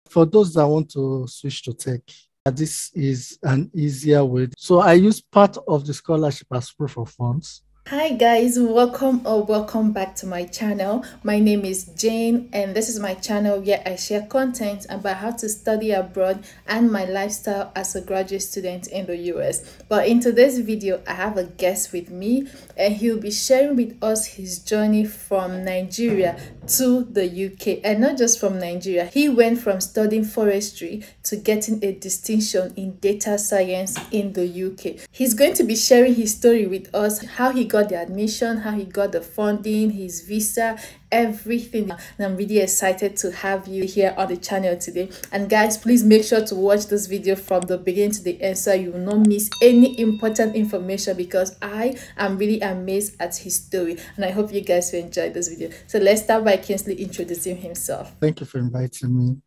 For those that want to switch to tech, this is an easier way. So I use part of the scholarship as proof of funds. Hi guys, welcome or welcome back to my channel. My name is Jane and this is my channel where I share content about how to study abroad and my lifestyle as a graduate student in the US. But in today's video, I have a guest with me and he'll be sharing with us his journey from Nigeria to the UK, and not just from Nigeria. He went from studying forestry to getting a distinction in data science in the UK. He's going to be sharing his story with us, how he got the admission, how he got the funding, his visa, everything. And I'm really excited to have you here on the channel today. And guys, please make sure to watch this video from the beginning to the end so you will not miss any important information, because I am really amazed at his story and I hope you guys will enjoy this video. So let's start by Kingsley introducing himself. Thank you for inviting me.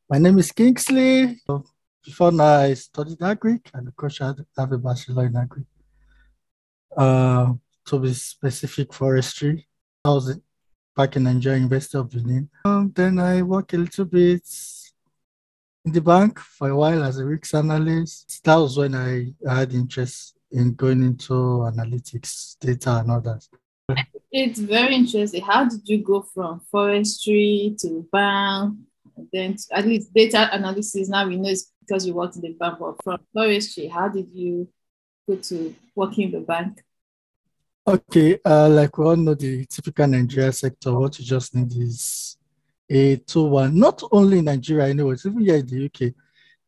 My name is Kingsley. Before now, I studied agric, and of course, I have a bachelor in agric. To be specific, forestry. I was back in Nigeria, University of Benin. Then I worked a little bit in the bank for a while as a risk analyst. That was when I had interest in going into analytics, data, and others. It's very interesting. How did you go from forestry to bank, then at least data analysis? Now we know it's because you worked in the bank, but from forestry, how did you go to working in the bank? Okay, like we all know, the typical Nigeria sector, what you just need is a 2-1. Not only in Nigeria, anyways, even here in the UK,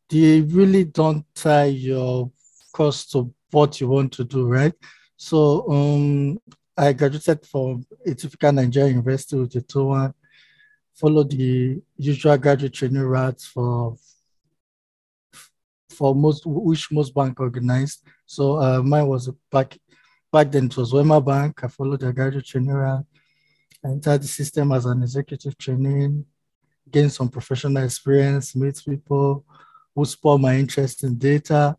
they really don't tie your course to what you want to do, right? So I graduated from a typical Nigerian university with a 2-1, followed the usual graduate training routes for most bank organized. So mine was back then it was Wema Bank. I followed the graduate training route. I entered the system as an executive training, gained some professional experience, meet people who spurred my interest in data.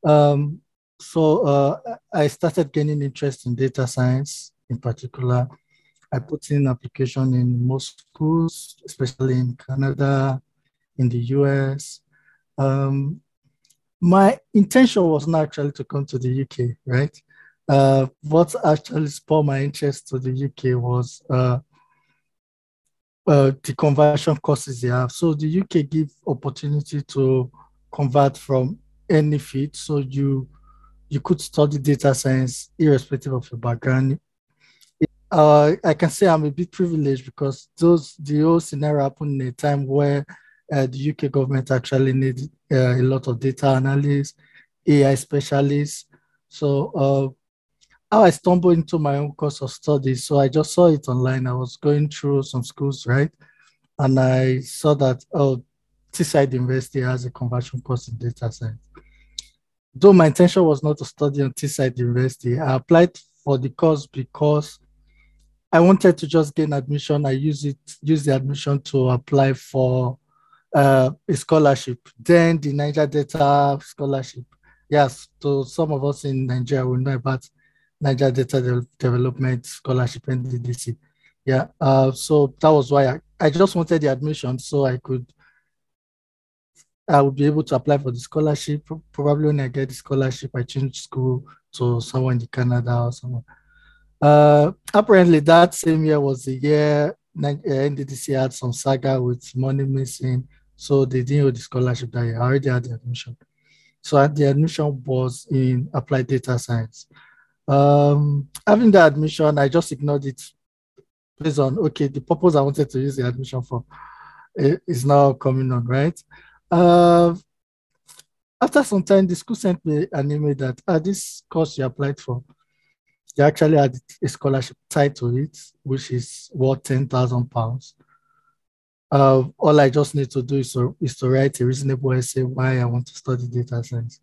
So I started gaining interest in data science in particular. I put in application in most schools, especially in Canada, in the US. My intention was not actually to come to the UK, right? What actually spurred my interest to the UK was the conversion courses they have. So the UK give opportunity to convert from any field. So you could study data science irrespective of your background. I can say I'm a bit privileged because the whole scenario happened in a time where the UK government actually needed a lot of data analysts, AI specialists. So how I stumbled into my own course of study. So I just saw it online. I was going through some schools, right? And I saw that, oh, Teesside University has a conversion course in data science. Though my intention was not to study on Teesside University, I applied for the course because I wanted to just gain admission. I use the admission to apply for a scholarship. Then the Niger Data Scholarship. Yes, to some of us in Nigeria, we know about Niger Data Development Scholarship, NDDC. Yeah, so that was why I just wanted the admission so I would be able to apply for the scholarship. Probably when I get the scholarship, I change school to somewhere in Canada or somewhere. Apparently that same year was the year NDDC had some saga with money missing, so they didn't hold the scholarship that year. I already had the admission. So the admission was in applied data science. Having the admission, I just ignored it based on, okay, the purpose I wanted to use the admission for is now coming on, right? After some time, the school sent me an email that this course you applied for, they actually had a scholarship tied to it, which is worth £10,000. All I just need to do is to write a reasonable essay why I want to study data science.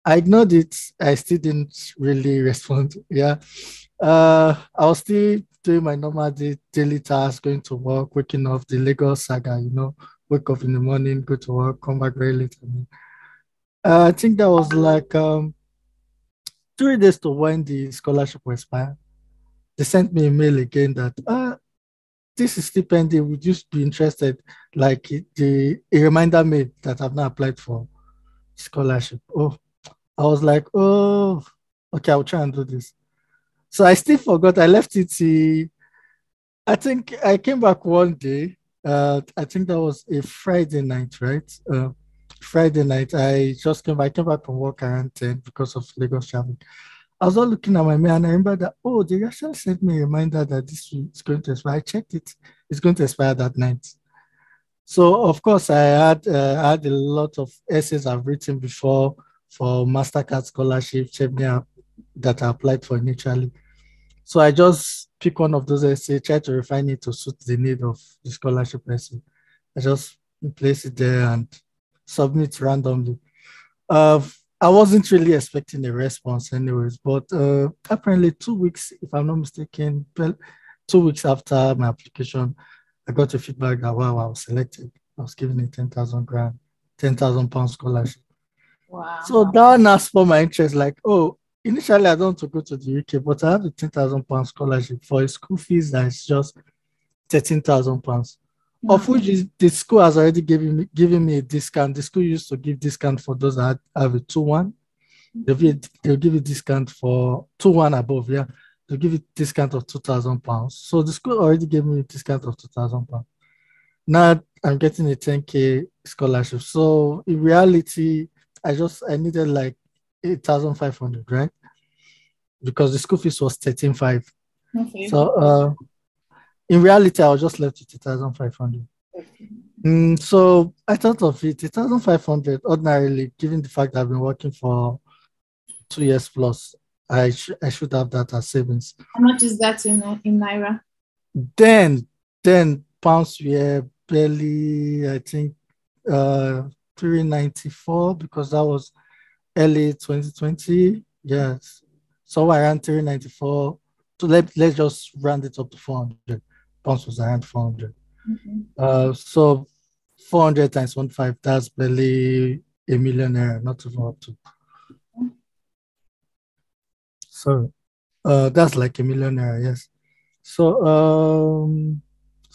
I ignored it. I still didn't really respond. Yeah. I was still doing my normal daily tasks, going to work, waking up, the Lagos saga, wake up in the morning, go to work, come back very late. I think that was like 3 days to when the scholarship will expire. They sent me a mail again that this is still pending. Would you be interested? Like a reminder made that I've not applied for scholarship. Oh, I was like, oh, okay, I'll try and do this. So I still forgot. I left it. I think I came back one day. I think that was a Friday night, right? Friday night. I just came back. I came back from work around 10 because of Lagos traffic. I was not looking at my mail and I remember that, oh, they actually sent me a reminder that this is going to expire. I checked it. It's going to expire that night. So, of course, I had a lot of essays I've written before for MasterCard scholarship, that I applied for initially. So I just pick one of those essays, try to refine it to suit the need of the scholarship essay. I just place it there and submit randomly. Uh, I wasn't really expecting a response, anyways, but apparently 2 weeks, if I'm not mistaken, 2 weeks after my application, I got a feedback that wow, I was selected. I was given a 10,000 grand, 10,000 pound scholarship. Wow. So that now spurred my interest. Like, oh, initially I don't want to go to the UK, but I have a 10,000 pound scholarship for a school fees that is just 13,000 pounds, of which is, the school has already given me a discount. The school used to give discount for those that have a 2-1. They'll give you discount for 2-1 above, yeah. They'll give you discount of 2,000 pounds. So the school already gave me a discount of 2,000 pounds. Now I'm getting a 10K scholarship. So in reality, I needed like 8,500, right? Because the school fees was 13,500. Okay. So in reality, I was just left with 8,500. So I thought of it, 8,500 ordinarily, given the fact that I've been working for 2 years plus, I should have that as savings. How much is that in Naira? Then pounds were barely, I think, 394, because that was early 2020. Yes. So around 394. So let's just round it up to 400. Pounds was around 400. So 400 times 1.5, that's barely a millionaire, not even up to. So that's like a millionaire, yes. So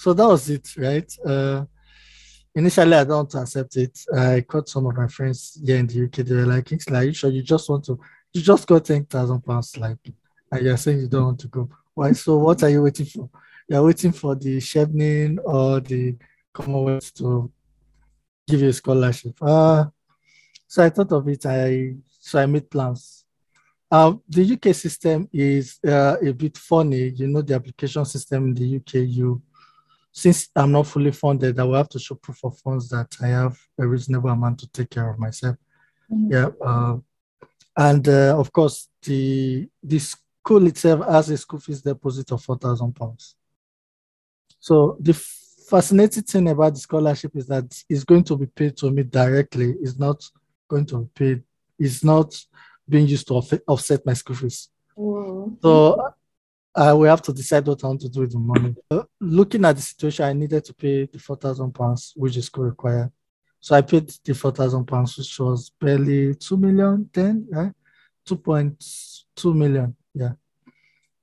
that was it, right? Initially, I don't want to accept it. I caught some of my friends here in the UK. They were like, Kingsley, are you sure you just got 10,000 pounds, like, and you're saying you don't want to go? Why? So what are you waiting for? You're waiting for the Chevening or the Commonwealth to give you a scholarship. So I thought of it. So I made plans. The UK system is a bit funny. You know, the application system in the UK, since I'm not fully funded, I will have to show proof of funds that I have a reasonable amount to take care of myself. Yeah. And of course, the school itself has a school fees deposit of 4,000 pounds. So the fascinating thing about the scholarship is that it's going to be paid to me directly. It's not going to be paid. It's not being used to offset my school fees. So I will have to decide what I want to do with the money. Looking at the situation, I needed to pay the 4,000 pounds, which is school required. So I paid the 4,000 pounds, which was barely 2 million then, right? 2.2 million. Yeah.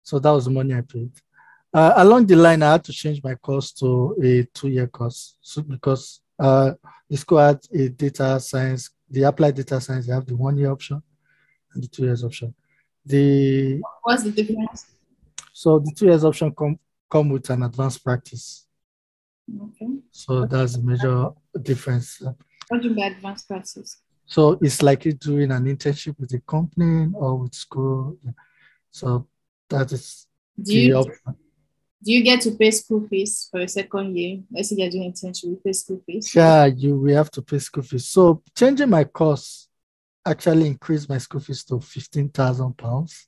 So that was the money I paid. Along the line, I had to change my course to a 2-year course. So because the school had a data science, the applied data science, they have the 1-year option and the 2 years option. What's the difference? So the 2 years option come with an advanced practice. Okay. So that's the major difference. What do you mean by advanced practice? So it's like you're doing an internship with a company or with school. So that is the option. Do you get to pay school fees for a second year? Let's say you're doing internship, you pay school fees. Yeah, we have to pay school fees. So changing my course actually increased my school fees to 15,000 pounds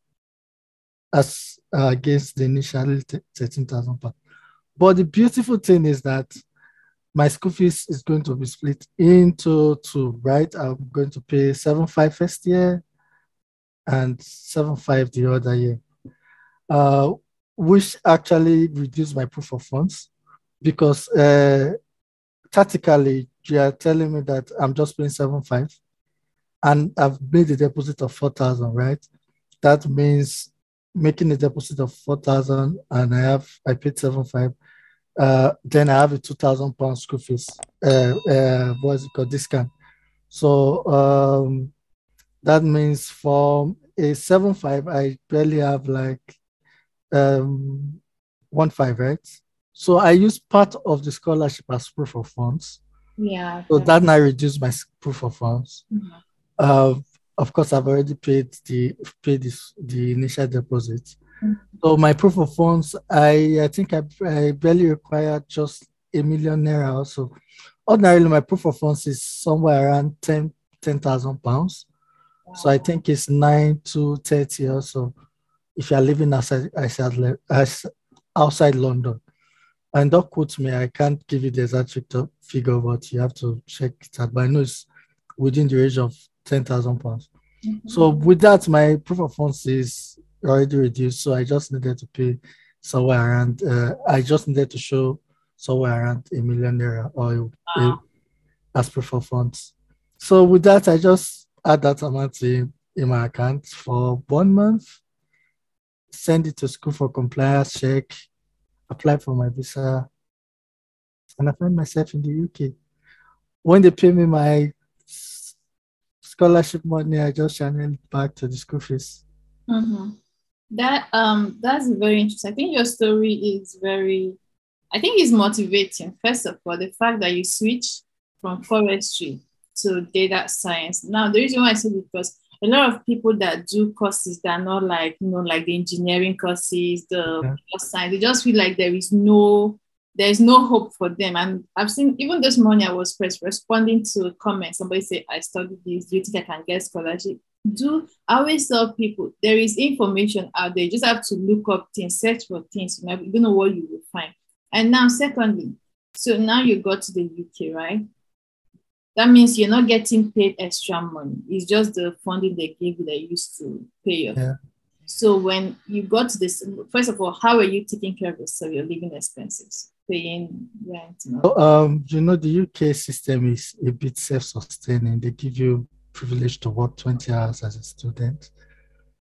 as against the initial 13,000 pounds. But the beautiful thing is that my school fees is going to be split into two, right? I'm going to pay 7,500 first year and 7,500 the other year, which actually reduced my proof of funds because tactically you are telling me that I'm just paying 7,500 and I've made a deposit of 4,000, right? That means making a deposit of 4,000 and I paid 7,500. Then I have a £2,000 school fees. What's it called? Discount. So that means for a 7.5, I barely have like 1.5, right? So I use part of the scholarship as proof of funds. Yeah. So that now reduce my proof of funds. Mhm. Uh, of course, I've already the initial deposit. Mhm. So my proof of funds, I think I barely require just £1 million also. Ordinarily, my proof of funds is somewhere around £10,000. So I think it's 9 to 30 also if you are living outside London. And don't quote me, I can't give you the exact figure, but you have to check it out. But I know it's within the range of £10,000. So with that, my proof of funds is already reduced. So I just needed to pay somewhere around, I just needed to show somewhere around £1 million or as proof of funds. So with that, I just add that amount in my account for 1 month, send it to school for compliance check, apply for my visa, and I find myself in the UK. When they pay me my scholarship money, I just channel it back to the school fees. Mm-hmm. That's very interesting. I think your story is I think it's motivating. First of all, the fact that you switch from forestry to data science. Now, the reason why I say this because a lot of people that do courses that are not like, like the engineering courses, the science, they just feel like there's no hope for them. And I've seen, even this morning, I was responding to a comment. Somebody said, I studied this. Do you think I can get scholarship? I always tell people there is information out there. You just have to look up things, search for things. You don't know what you will find. And now, secondly, so now you got to the UK, right? That means you're not getting paid extra money. It's just the funding they give you that you used to pay your. Yeah. So when you got to this, first of all, how are you taking care of yourself, your living expenses, paying rent? The UK system is a bit self-sustaining. They give you privilege to work 20 hours as a student.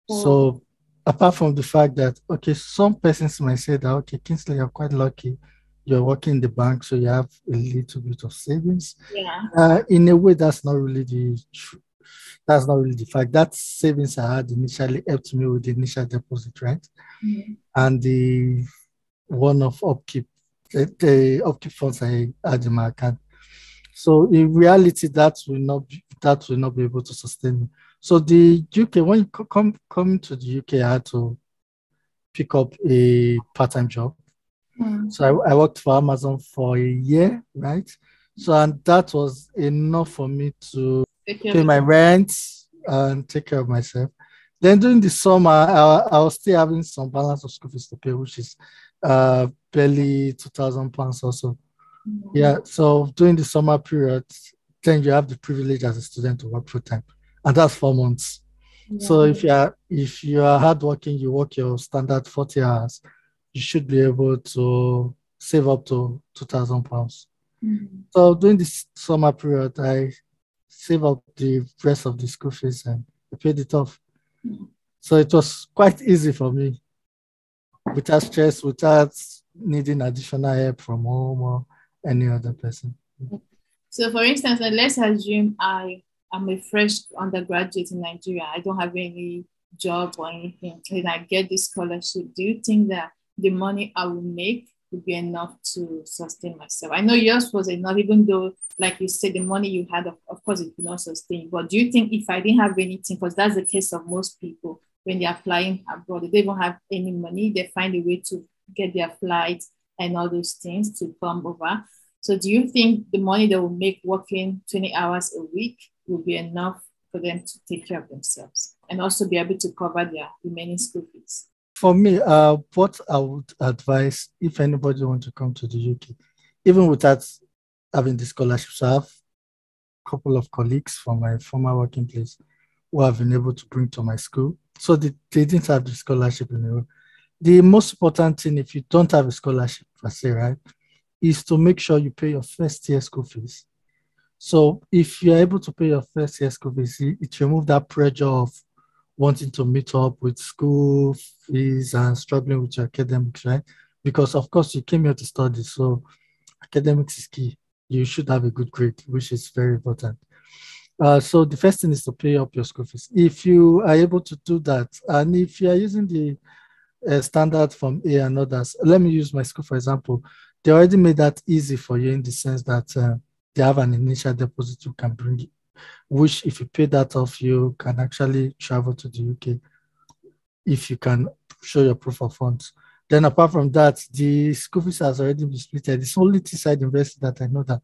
So apart from the fact that, okay, some persons might say that, okay, Kingsley, you're quite lucky. You're working in the bank, so you have a little bit of savings. Yeah. In a way, that's not really the fact. That savings I had initially helped me with the initial deposit, right? Mm-hmm. And the one of upkeep, the upkeep funds I had in my account. So in reality, that will not be able to sustain me. So the UK, when you come to the UK, I had to pick up a part-time job. Mm. So I worked for Amazon for a year, right? So and that was enough for me to pay my rent and take care of myself. Then during the summer, I was still having some balance of school fees to pay, which is barely £2,000 or so. Mm-hmm. Yeah, so during the summer period, then you have the privilege as a student to work full time, and that's 4 months. Yeah. So if you are hardworking, you work your standard 40 hours, you should be able to save up to £2,000. Mm-hmm. So during this summer period, I save up the rest of the school fees and I paid it off. Mm-hmm. So it was quite easy for me, without stress, without needing additional help from home or any other person. So for instance, let's assume I am a fresh undergraduate in Nigeria. I don't have any job or anything, and I get this scholarship. Do you think that the money I will make would be enough to sustain myself? I know yours was enough, even though, like you said, the money you had, of course, it could not sustain. But do you think if I didn't have anything, because that's the case of most people when they're flying abroad, they don't have any money, they find a way to get their flights and all those things to come over. So do you think the money they will make working 20 hours a week will be enough for them to take care of themselves and also be able to cover their remaining school fees? For me, what I would advise if anybody wants to come to the UK, even without having the scholarships, I have a couple of colleagues from my former working place who have been able to bring to my school. So they didn't have the scholarship in the room. The most important thing, if you don't have a scholarship per se, right, is to make sure you pay your first year school fees. So if you're able to pay your first year school fees, it removes that pressure of wanting to meet up with school fees and struggling with your academics, right? because of course you came here to study, so academics is key. You should have a good grade, which is very important. So the first thing is to pay up your school fees. If you are able to do that, and if you are using the standard from A and others, let me use my school for example. They already made that easy for you in the sense that they have an initial deposit you can bring, which if you pay that off, you can actually travel to the UK if you can show your proof of funds. Then apart from that, the school fees has already been split. It's only Teesside University that I know that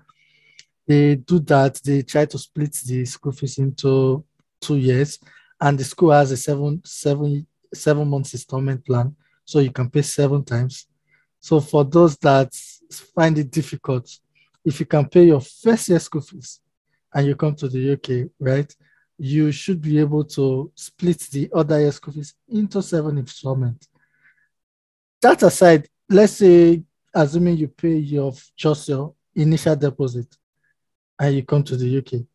they do that. They try to split the school fees into 2 years, and the school has a 7 months installment plan, so you can pay 7 times. So for those that find it difficult, if you can pay your first year school fees and you come to the UK, right, you should be able to split the other year school fees into 7 installments. That aside, let's say, assuming you pay just your initial deposit and you come to the UK,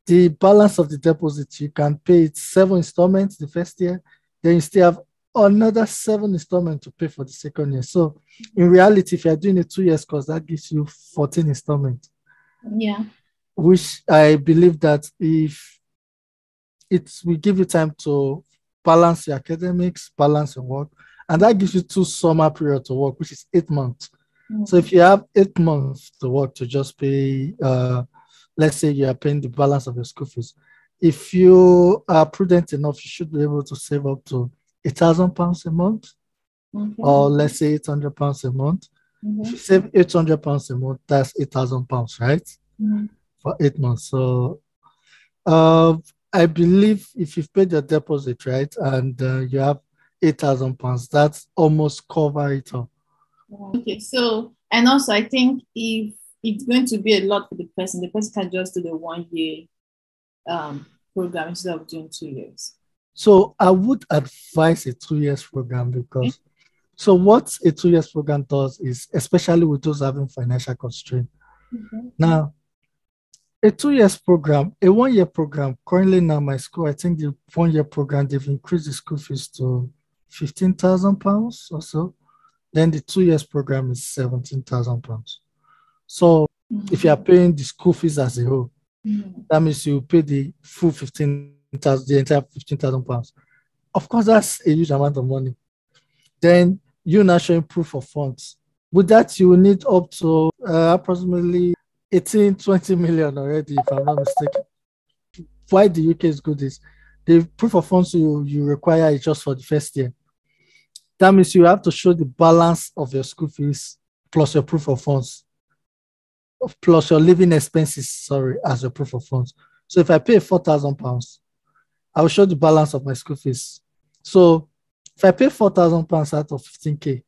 the balance of the deposit, you can pay it 7 installments the first year, then you still have another 7 installments to pay for the second year. So in reality, if you're doing a 2 years course, that gives you 14 installments. Yeah. Which I believe that if it will give you time to balance your academics, balance your work, and that gives you 2 summer period to work, which is 8 months. So if you have 8 months to work to just pay, let's say you are paying the balance of your school fees, if you are prudent enough, you should be able to save up to £1,000 a month, or let's say £800 a month. If you save £800 a month, that's £8,000, right? For 8 months. So I believe if you've paid your deposit, right, and you have £8,000, that's almost cover it all. Okay, so, and also I think if it's going to be a lot for the person can just do the 1 year program instead of doing 2 years. So I would advise a 2 years program because, so what a 2 years program does is, especially with those having financial constraint. Now, a 2 years program, a 1 year program, currently now my school, I think the 1 year program, they've increased the school fees to £15,000 or so. Then the 2 years program is £17,000. So if you are paying the school fees as a whole, that means you pay the full 15,000, the entire £15,000. Of course, that's a huge amount of money. Then you now showing proof of funds. With that, you will need up to approximately 18-20 million already, if I'm not mistaken. Why the UK is good is the proof of funds you require is just for the first year. That means you have to show the balance of your school fees plus your proof of funds, plus your living expenses, sorry, as your proof of funds. So if I pay £4,000, I will show the balance of my school fees. So if I pay £4,000 out of 15K,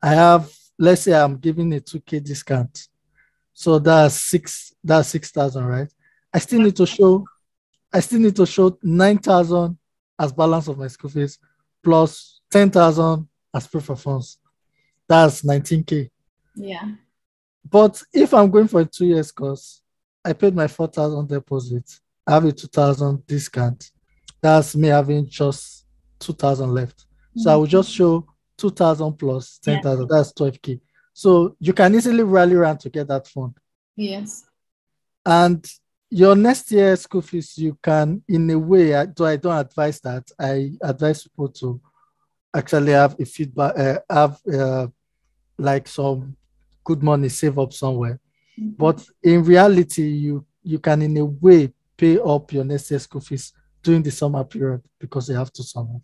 I have, let's say I'm giving a 2K discount. So that's 6,000, right? I still need to show 9,000 as balance of my school fees plus 10,000 as proof of funds. That's 19K. Yeah. But if I'm going for a 2 years course, I paid my 4,000 deposit. I have a 2,000 discount. That's me having just 2,000 left. So I will just show 2,000 plus 10,000. That's 12K. So you can easily rally around to get that fund. Yes. And your next year school fees, you can, in a way, I don't advise that. I advise people to actually have a feedback, like some good money save up somewhere. But in reality, you can, in a way, pay up your next year school fees during the summer period because you have to summer.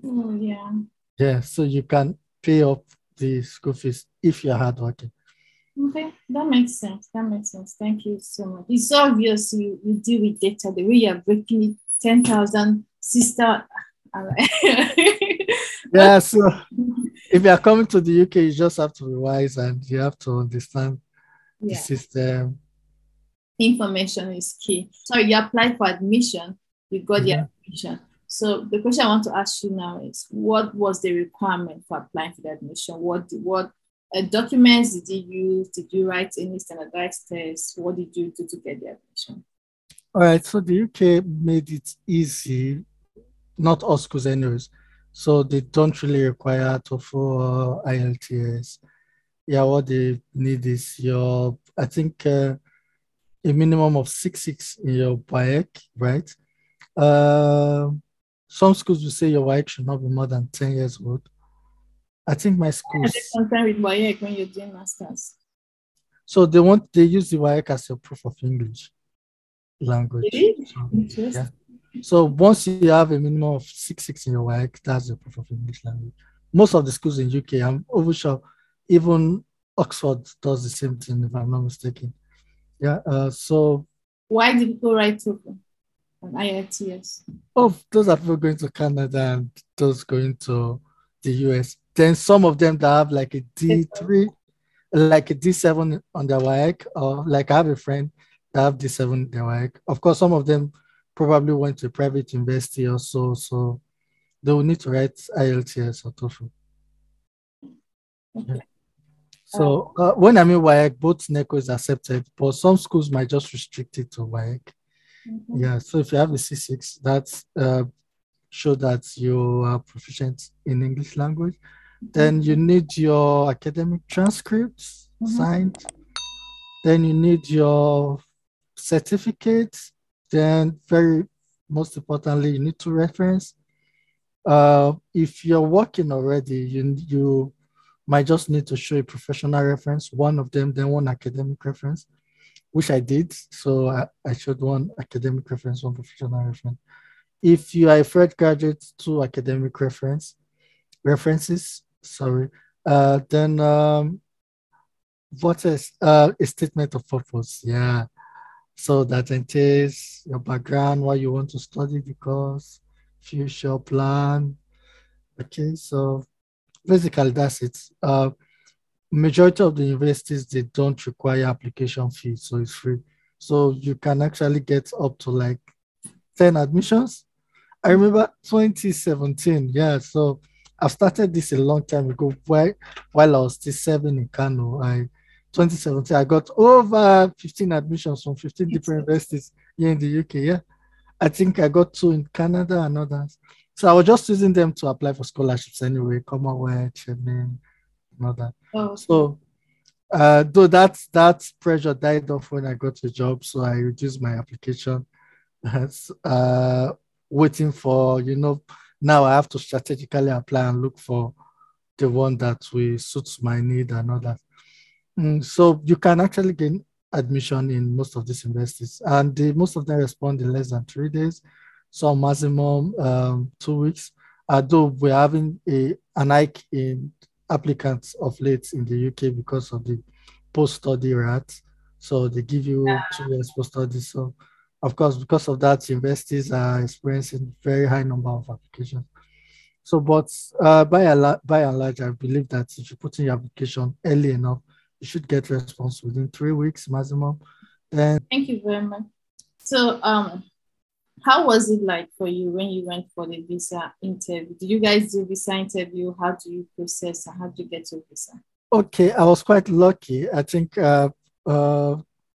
Oh, yeah. Yeah, so you can pay up the school fees if you're hardworking. Okay, that makes sense. Thank you so much. It's so obvious you deal with data, the way you're breaking it, 10,000, sister. Yeah, so if you're coming to the UK, you just have to be wise and you have to understand the system. Information is key. So you applied for admission, you got the admission. So the question I want to ask you now is, what was the requirement for applying for the admission? What documents did you use? Did you write any standardized tests? What did you do to get the admission? All right, so the UK made it easy, not all schools anyways. So they don't really require TOEFL or IELTS. Yeah, what they need is I think, a minimum of 6.6 in your WAEC, right? Um, some schools will say your WAEC should not be more than 10 years old. I think my Are they schools, concerned with WAEC when you're doing masters? so they use the WAEC as a proof of English language. Really? So yeah. Interesting. So once you have a minimum of 6.6 in your WAEC, that's the proof of English language. Most of the schools in UK, I'm over sure, even Oxford does the same thing, if I'm not mistaken. Yeah. So Why do people write TOEFL and IELTS? those are people going to Canada and those going to the US. Then some of them that have like a D3, like a D7 on their WAEC, or like I have a friend that have D7 in their WAEC. Of course, some of them probably went to a private university or so they will need to write IELTS or TOEFL. Yeah. Okay. So when I mean WAEC, both NECO is accepted, but some schools might just restrict it to WAEC. Mhm. Yeah. So if you have a C6, that's show that you are proficient in English language. Then you need your academic transcripts Mhm. signed. Then you need your certificates. Then, very most importantly, you need to reference. If you're working already, you might just need to show a professional reference, one of them, then one academic reference, which I did. So I showed one academic reference, one professional reference. If you are a fresh graduate, two academic references, sorry. Then what is a statement of purpose? Yeah. So that entails your background, why you want to study the course, future plan. Okay, so basically that's it. Majority of the universities they don't require application fees, so it's free. So you can actually get up to like 10 admissions. I remember 2017. Yeah, so I've started this a long time ago. While I was still serving in Kano, 2017 I got over 15 admissions from 15 different universities here in the UK. Yeah, I think I got two in Canada and others. So I was just using them to apply for scholarships anyway, Commonwealth, Chemin, and all that. Oh, okay. So though that pressure died off when I got a job, so I reduced my application. uh, Waiting for, now I have to strategically apply and look for the one that will suit my need and all that. So you can actually gain admission in most of these universities, and most of them respond in less than 3 days, some maximum 2 weeks. Although we're having an hike in applicants of late in the UK because of the post-study rate. So they give you 2 years post-study. So of course, because of that, universities are experiencing very high number of applications. So, but by and large, I believe that if you put in your application early enough, you should get response within 3 weeks maximum. Then, Thank you very much. So, how was it like for you when you went for the visa interview? Did you guys do visa interview? How do you process and how do you get your visa? okay, I was quite lucky. I think uh,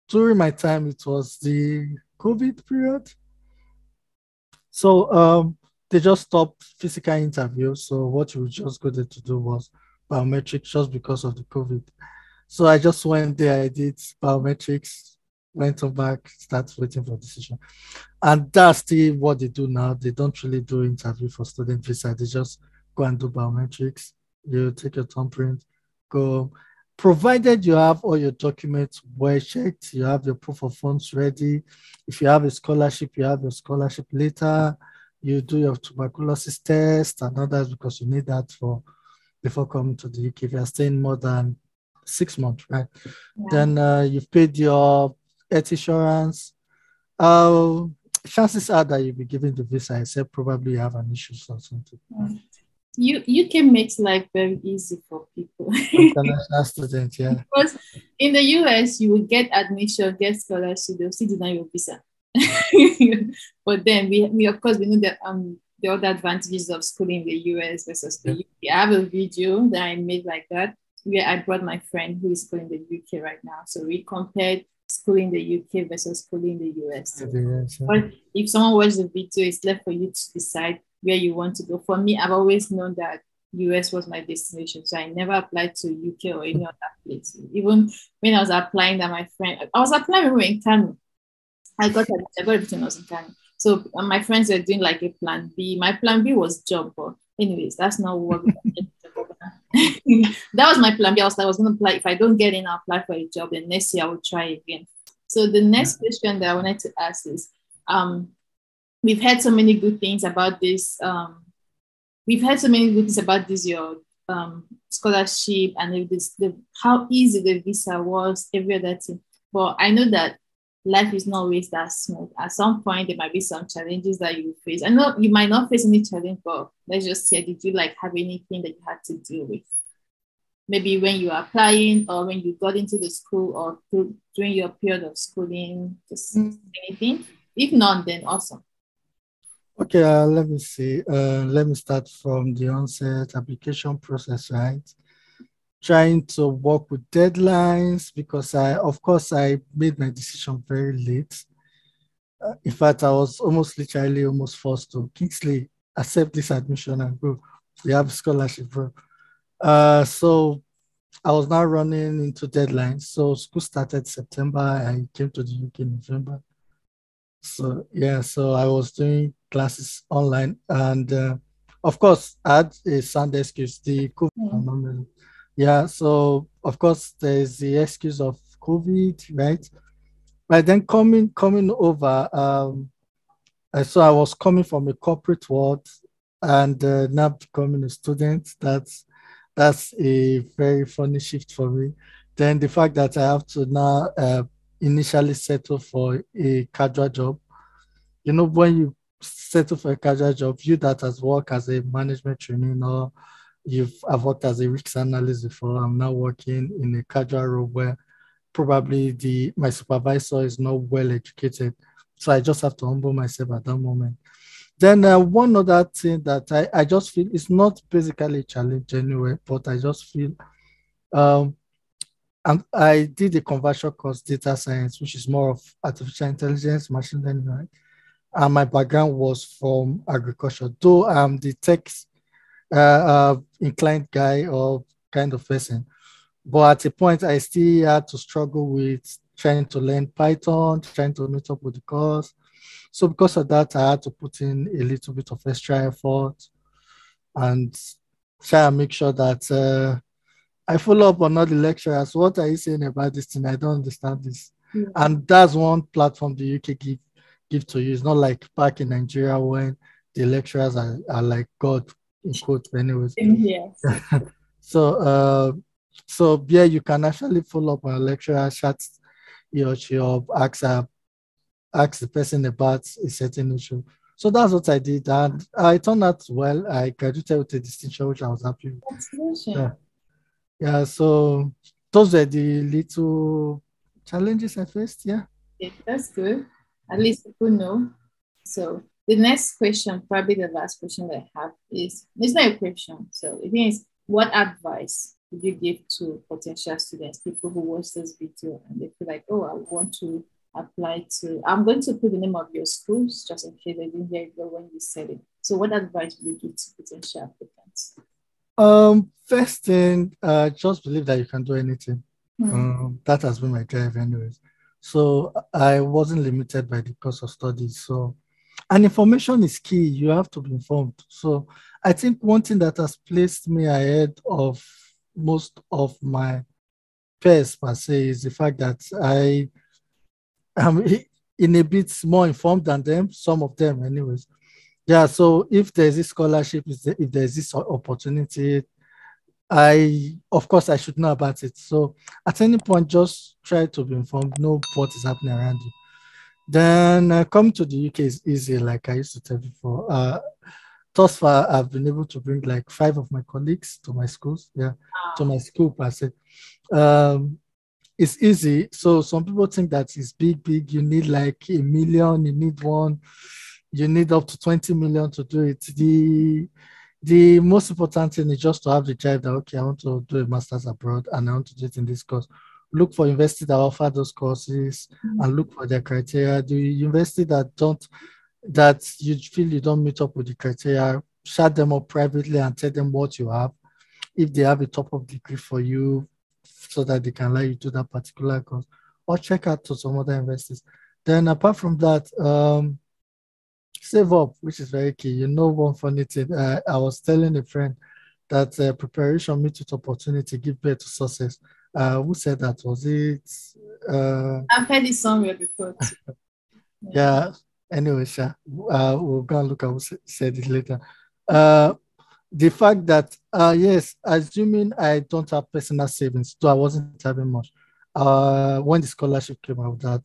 during my time, it was the COVID period. So they just stopped physical interviews. So what you would just go there to do was biometrics just because of the COVID. So I just went there, I did biometrics, went on back, started waiting for decision. And that's still what they do now. They don't really do interview for student visa. They just go and do biometrics. You take your thumbprint, go. Provided you have all your documents well checked, you have your proof of funds ready. If you have a scholarship, you have your scholarship letter. You do your tuberculosis test and others because you need that for before coming to the UK. If you are staying more than 6 months, right? Yeah. Then you've paid your health insurance. Uh, Chances are that you'll be given the visa, except probably you have an issue or something. Mm. UK makes life very easy for people. International student, yeah. Because in the US, you will get admission, get scholarship, they'll still deny your visa. But then we of course we know that the other advantages of schooling in the US versus the Yeah. UK. I have a video that I made like that where I brought my friend who is schooling in the UK right now. So we compared schooling in the UK versus schooling in the US. Yes, yeah. But if someone watches the video, it's left for you to decide where you want to go. For me, I've always known that US was my destination. So I never applied to UK or any other place. Even when I was applying that I was applying when we were in Kano. I got everything else in Kano. So my friends were doing like a plan B. My plan B was job, but anyways, that's not what we that was my plan B. I was going to apply. If I don't get in, I'll apply for a job. And next year I will try again. So the next question that I wanted to ask is, we've heard so many good things about this. We've heard so many good things about this, your scholarship, and how easy the visa was, every other thing. But I know that life is not always that smooth. At some point, there might be some challenges that you face. I know you might not face any challenge, but let's just say, did you like have anything that you had to deal with? Maybe when you were applying, or when you got into the school, or during your period of schooling, just anything. If not, then awesome. Okay, let me see. Let me start from the onset application process, right? Trying to work with deadlines, because of course, I made my decision very late. In fact, I was almost forced to, Kingsley, accept this admission and go. We have a scholarship, bro. So I was now running into deadlines. So school started September. I came to the UK in November. So yeah, so I was doing classes online, and of course I had a sound excuse, the COVID. Yeah, so of course there's the excuse of COVID, right? But then coming over, so I was coming from a corporate world, and now becoming a student. That's a very funny shift for me. Then the fact that I have to now initially settle for a casual job. You know, when you settle for a casual job, you that has worked as a management trainee, or I've worked as a risk analyst before. I'm now working in a casual role where probably my supervisor is not well educated. So I just have to humble myself at that moment. Then one other thing that I just feel, it's not basically a challenge anyway, but I just feel and I did a conversion course, data science, which is more of artificial intelligence, machine learning, right? And my background was from agriculture, though I'm the tech inclined guy or kind of person. But at a point, I still had to struggle with trying to learn Python, trying to meet up with the course. So because of that, I had to put in a little bit of extra effort and try and make sure that I follow up on all the lecturers. What are you saying about this thing? I don't understand this. Yeah. And that's one platform the UK give to you. It's not like back in Nigeria when the lecturers are like God, in quotes, anyways. Yes. So yeah, you can actually follow up on a lecturer, chat he or she up, ask the person about a certain issue. So that's what I did, and I turned out well. I graduated with a distinction, which I was happy with. Congratulations. Yeah, so those were the little challenges I faced. Yeah. Okay, that's good. At least people know. So the next question, probably the last question that I have is, it's not a question. So the thing is, what advice would you give to potential students, people who watch this video and they feel like, oh, I want to apply to, I'm going to put the name of your schools just in case they didn't hear it when you said it. So what advice would you give to potential applicants? First thing, just believe that you can do anything. That has been my drive anyways. So I wasn't limited by the course of studies. So, and information is key. You have to be informed. So I think one thing that has placed me ahead of most of my peers per se is the fact that I am in a bit more informed than them, some of them anyways. Yeah, so if there's this scholarship, if there's this opportunity, of course, I should know about it. So at any point, just try to be informed, know what is happening around you. Then come to the UK is easy, like I used to tell before. Thus far, I've been able to bring like 5 of my colleagues to my schools. Yeah, to my school per se. It's easy. So some people think that it's big. You need like 1 million, you need one, you need up to 20 million to do it. The most important thing is just to have the drive that, okay, I want to do a master's abroad and I want to do it in this course. Look for universities that offer those courses and look for their criteria. The university that don't that you feel you don't meet up with the criteria, chat them up privately and tell them what you have. If they have a top-up degree for you, so that they can allow you to that particular course, or check out to some other investors. Then apart from that, save up, which is very key. You know, one funny thing, I was telling a friend that preparation meets with opportunity give birth to success. Who said that? Was it? I've heard it somewhere before too. Yeah. Anyway, Sha, we'll go and look at who said it later. The fact that, yes, assuming I don't have personal savings, so I wasn't having much. When the scholarship came out, that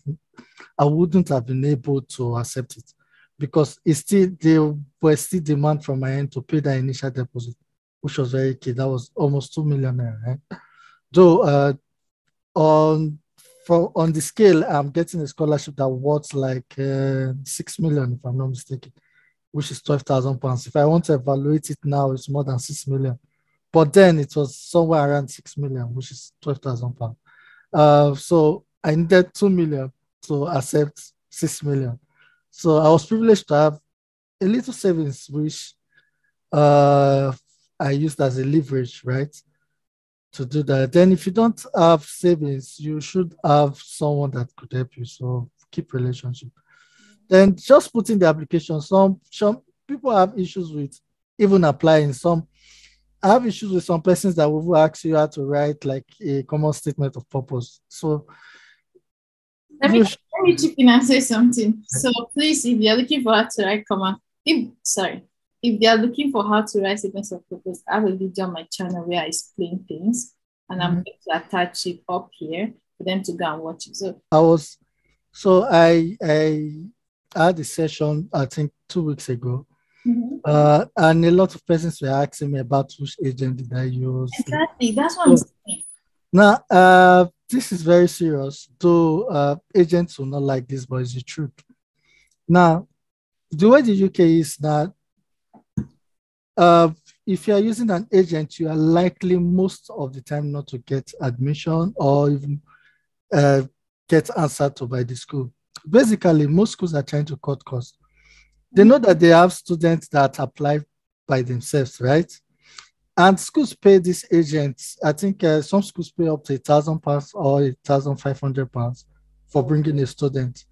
I wouldn't have been able to accept it because it's still there were still demand from my end to pay that initial deposit, which was very key. That was almost 2 million naira, right? Though on the scale, I'm getting a scholarship that worth like 6 million, if I'm not mistaken, which is £12,000. If I want to evaluate it now, it's more than 6 million. But then it was somewhere around 6 million, which is £12,000. So I needed 2 million to accept 6 million. So I was privileged to have a little savings, which I used as a leverage, right, to do that. Then if you don't have savings, you should have someone that could help you. So keep relationship. Then just put in the application. Some people have issues with even applying. Some I have issues with some persons that will ask you how to write like a common statement of purpose. So Let me let me chip in and say something. So please, if you're looking for how to write if they are looking for how to write statements of purpose, I have a video on my channel where I explain things, and I'm going to attach it up here for them to go and watch it. I had a session I think 2 weeks ago, and a lot of persons were asking me about which agent did I use. Exactly, that's what I'm saying. Now, this is very serious. Though agents will not like this, but it's the truth. Now, the way the UK is now, if you are using an agent, you are likely most of the time not to get admission or even get answered to by the school. Basically, most schools are trying to cut costs. They know that they have students that apply by themselves, right? And schools pay these agents. I think some schools pay up to £1,000 or £1,500 for bringing a student.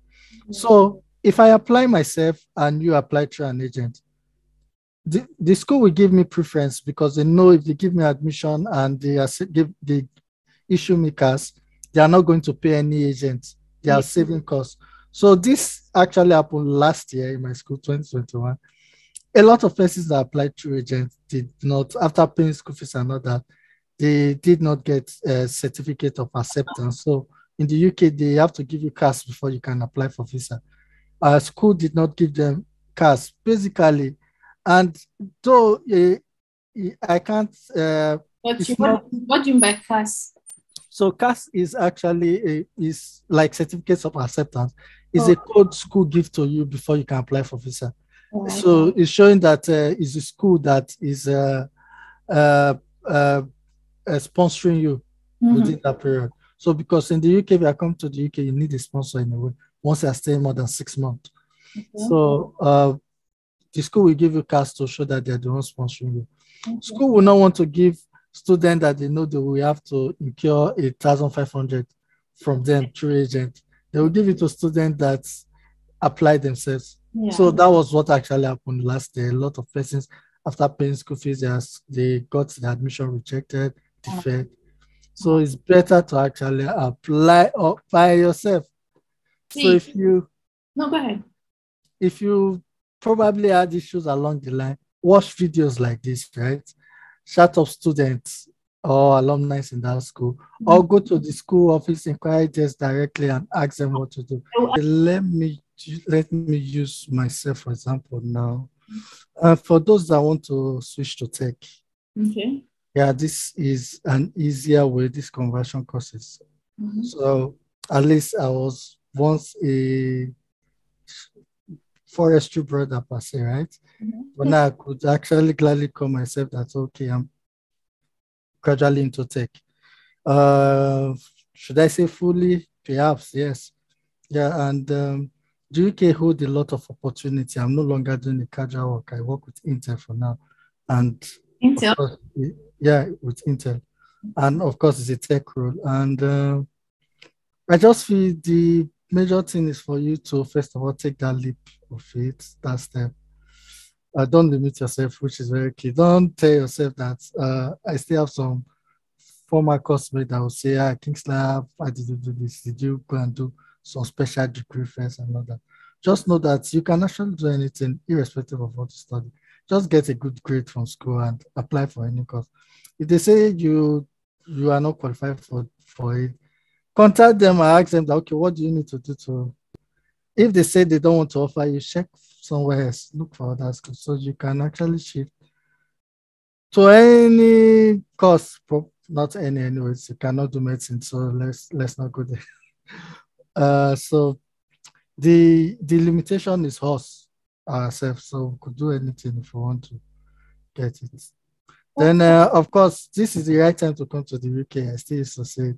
So if I apply myself and you apply through an agent, the school will give me preference because they know if they give me admission and they issue me cash, they are not going to pay any agent. They are saving costs. So this actually happened last year in my school, 2021. A lot of persons that applied through agents did not, after paying school fees and all that, they did not get a certificate of acceptance. So in the UK, they have to give you cash before you can apply for visa. School did not give them cash, basically. And though I can't... what do you mean by cash? So CAS is actually is like certificates of acceptance. It's a code school gives to you before you can apply for visa. So it's showing that it's a school that is sponsoring you within that period. So because in the UK, if you are coming to the UK, you need a sponsor in a way once you are staying more than 6 months. So the school will give you CAS to show that they are the ones sponsoring you. School will not want to give student that they know they will have to incur 1,500 from them through agent. They will give it to students that apply themselves. So that was what actually happened last year. A lot of persons, after paying school fees, they got the admission rejected, deferred. So it's better to actually apply by yourself. So if you go ahead. If you probably had issues along the line, watch videos like this, right? Chat up students or alumni in that school, or go to the school office, inquire just directly and ask them what to do. Let me use myself, for example, now. For those that want to switch to tech, yeah, this is an easier way, these conversion courses. So at least I was once a forestry brother per se, right? But now I could actually gladly call myself that, okay, I'm gradually into tech. Should I say fully? Perhaps, yes. Yeah, and the UK hold a lot of opportunity. I'm no longer doing a casual work. I work with Intel for now. And of Intel. course, yeah, with Intel. And of course, it's a tech role. And I just feel the major thing is for you to, first of all, take that leap of faith, that step. Don't limit yourself, which is very key. Don't tell yourself that I still have some former classmates that will say, Kingsley, why did you do this? Did you go and do some special degree first and all that? Just know that you can actually do anything irrespective of what you study. Just get a good grade from school and apply for any course. If they say you are not qualified for it, contact them and ask them that, okay, what do you need to do to, if they say they don't want to offer you, check somewhere else, look for other schools so you can actually shift to any course, not any anyways. You cannot do medicine, so let's not go there. So the limitation is us ourselves, so we could do anything if we want to get it. Then, of course, this is the right time to come to the UK. I still used to say,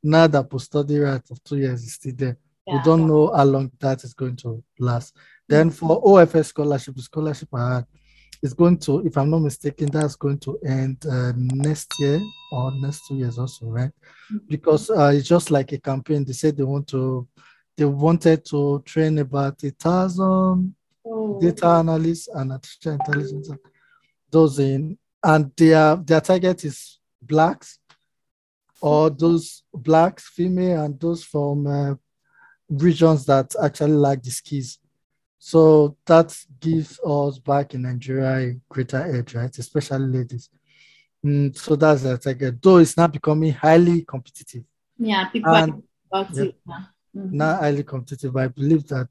now that post-study rate of 2 years is still there, we Yeah. don't know how long that is going to last. Then for OFS scholarship, the scholarship I had is going to, if I'm not mistaken, that's going to end next year or next 2 years also, right? Because it's just like a campaign. They said they wanted to train about 1,000 data analysts and artificial intelligence, those in, and their target is blacks, or those blacks, female, and those from regions that actually lack the skills. So that gives us back in Nigeria a greater edge, right? Especially ladies. So that's the target. Though it's not becoming highly competitive. Yeah, people are And about yep, it now. not highly competitive, but I believe that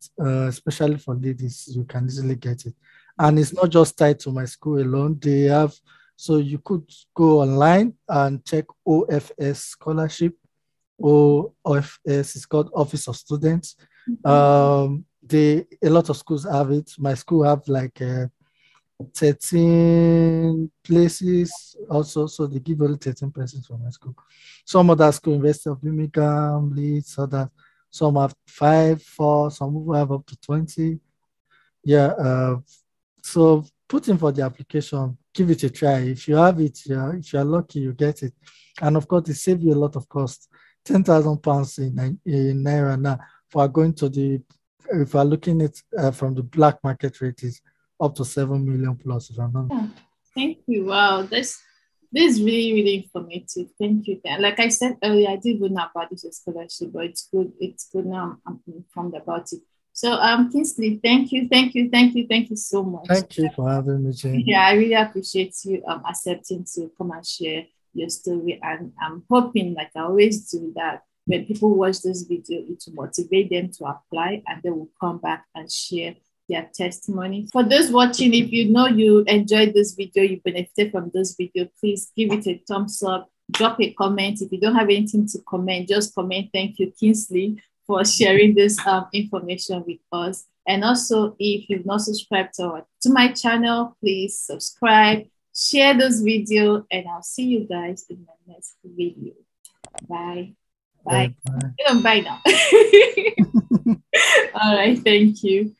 especially for ladies, you can easily get it. And it's not just tied to my school alone. They have, so you could go online and check OFS scholarship. OFS is called Office of Students. A lot of schools have it. My school have like 13 places also, so they give only 13 places for my school. Some other school, University of Birmingham, Leeds, other, some have 5, 4, some will have up to 20. Yeah, so put in for the application, give it a try. If you have it, yeah, if you're lucky, you get it. And of course, it saves you a lot of cost. £10,000 in Naira now for going to the, if we're looking at from the black market rate, is up to 7 million plus, if I'm not. Yeah. Thank you. Wow, this is really, really informative. Thank you. Like I said earlier, I didn't even know about this scholarship, but it's good. It's good now. I'm informed about it. So, Kingsley, thank you so much. Thank you for having me, Jane. Yeah, I really appreciate you accepting to come and share your story, and I'm hoping, like I always do, that when people watch this video, it will motivate them to apply, and they will come back and share their testimony. For those watching, if you know you enjoyed this video, you benefited from this video, please give it a thumbs up, drop a comment. If you don't have anything to comment, just comment thank you, Kingsley, for sharing this information with us. And also, if you've not subscribed to my channel, please subscribe, share this video, and I'll see you guys in my next video. Bye. Bye. Bye now. All right. Thank you.